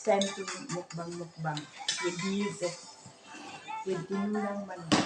time to mukbang with this, with tinulang manok.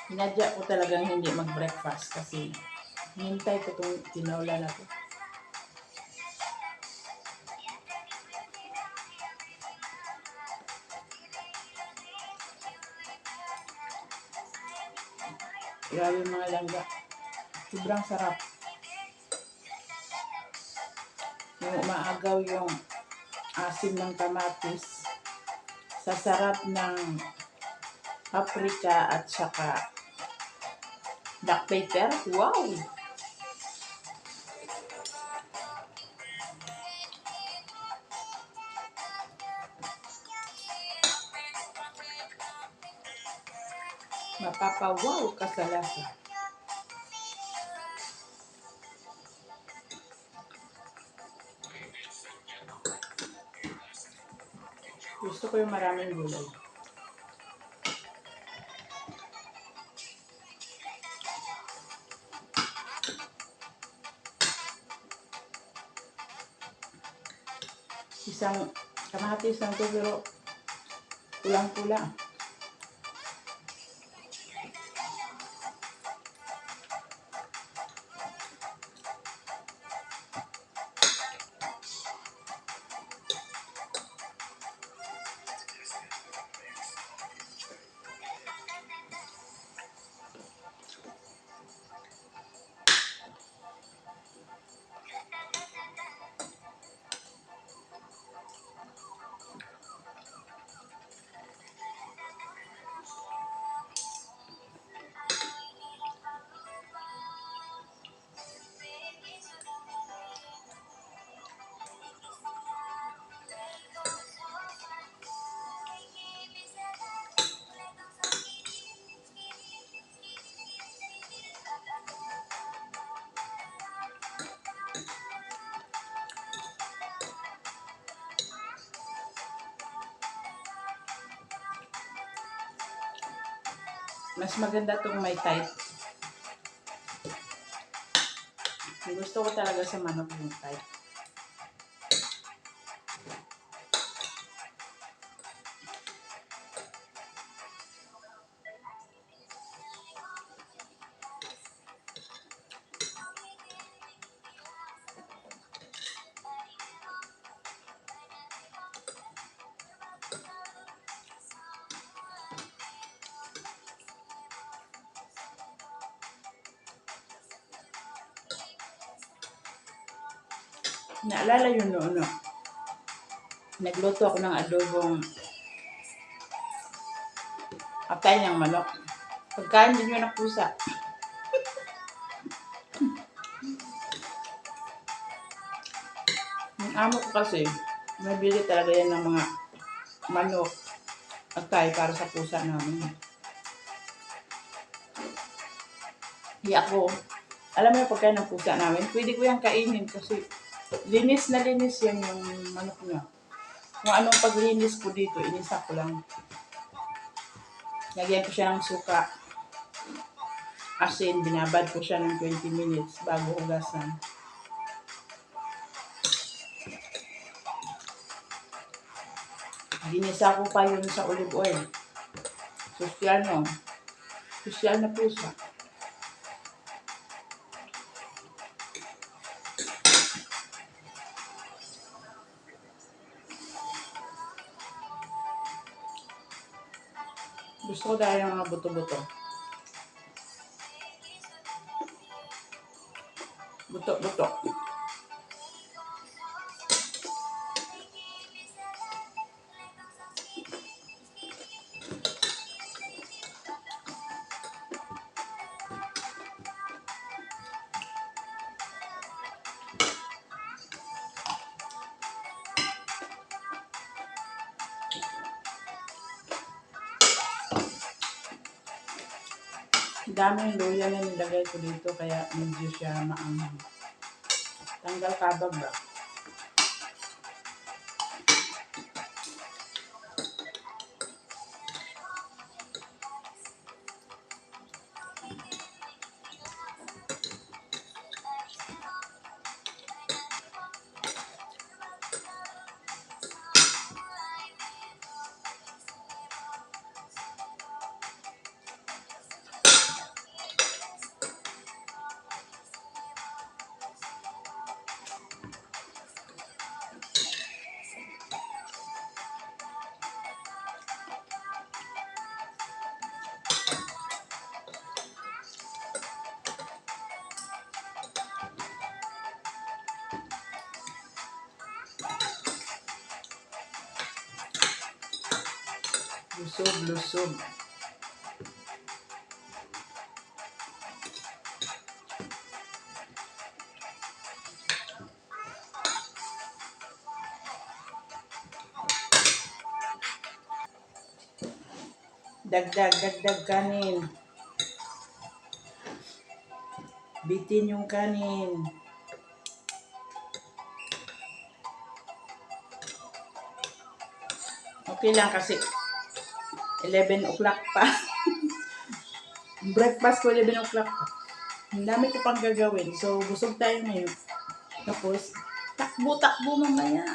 Hinadya ko talagang hindi mag-breakfast kasi hinintay ko itong tinola na to. Grabe mga langga. Sobrang sarap. Yung umaagaw yung asim ng kamatis sa sarap ng paprika at saka black pepper. Wow! Mapapawaw ka sa lasa. Gusto ko yung maraming gulay. Isang kamatis lang to pero pulang-pula. Mas maganda itong may type. Gusto ko talaga sa manok yung type. Naalala yun noon, no? Nagluto ako ng adobong atay ng manok. Pagkain din yun ng pusa. Ang amo ko kasi, nabili talaga yan ng mga manok atay para sa pusa namin. Hindi ako, alam mo yung pagkain ng pusa namin, pwede ko yung kainin kasi linis na linis yan yung manok niya. Kung anong paglinis ko dito, inisa ko lang. Lagyan ko siya ng suka. Asin, binabad ko siya ng 20 minutes bago hugasan. Ginisa ko pa yun sa olive oil. Sosyal, no? Sosyal na pusa. Gusto ko dahil yung mga buto-buto. Buto-buto. Daming luya na nilagay ko dito kaya medyo siya maanghang. Tanggal kabag ba? Lusog. Dagdag kanin. Bitin yung kanin. Okay lang kasi 11 o'clock pa. Breakfast ko 11 o'clock pa. Ang dami ko pang gagawin. So, busog tayo ngayon. Tapos, takbo mamaya.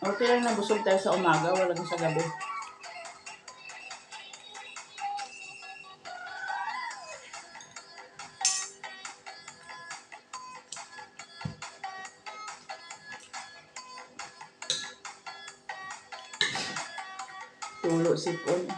Okay lang na busog tayo sa umaga, walang sa gabi. Tulo sipon.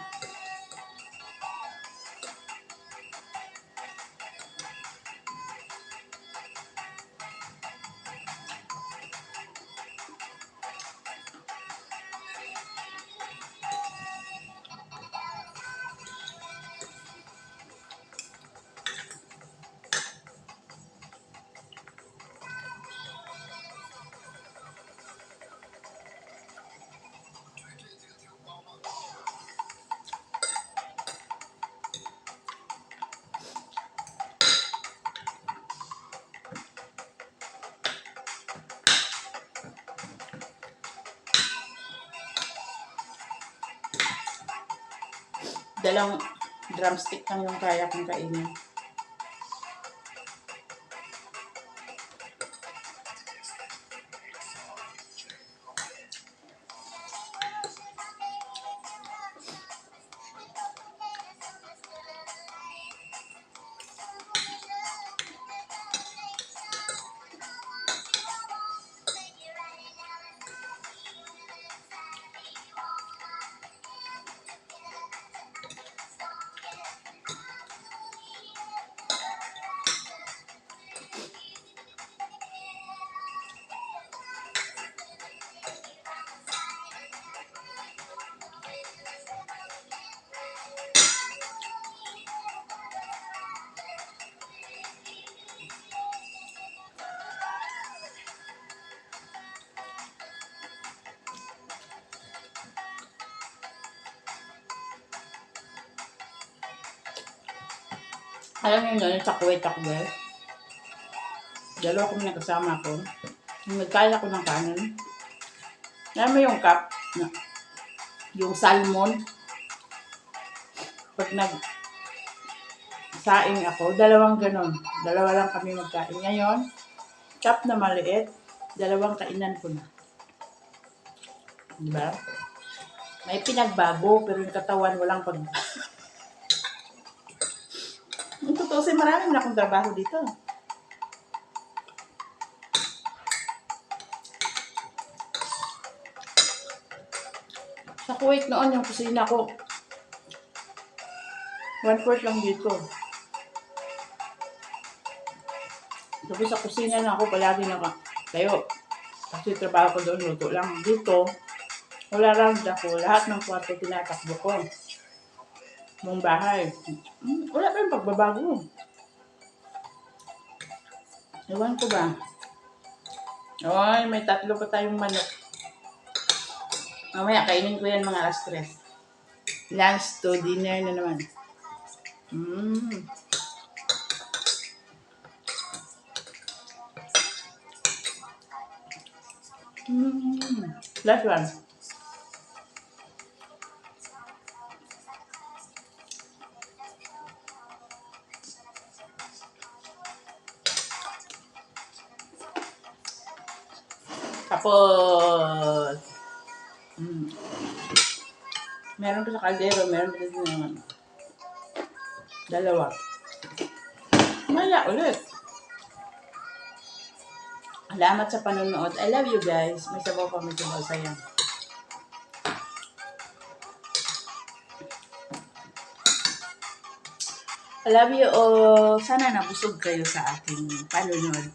Dalawang drumstick lang yung kaya kong kainin. Alam niyo yun, sa Kuwait ako guys. Dalawa kami nakasama ko. Nung nagkain ako ng kanin, alam mo yung cup, yung salmon, pag nag-saing ako, dalawang ganon. Dalawa lang kami magkain. Ngayon, cup na maliit, dalawang kainan ko na. Diba? May pinagbago, pero yung katawan walang pag... Ang totoo kasi marami na akong trabaho dito. Sa Kuwait noon, yung kusina ko, 1/4 lang dito. Tapos sa kusina na ako, palagi tayo. Kasi trabaho ko doon, luto lang. Dito, wala round ako. Lahat ng kwarto tinatakbo ko. Buong bahay. Wala pa yung pagbabago. Ewan ko ba? Oy, may 3 pa tayong manok. Mamaya, kainin ko yan mga alas 3. Lunch to dinner na naman. Mmm. Last one. Tapos, meron pa sa kaldero, meron pa din naman. 2. Maya ulit. Salamat sa panonood. I love you guys. May sabaw pa, may sabaw. Sayang. I love you all. Sana nabusog kayo sa ating panonood.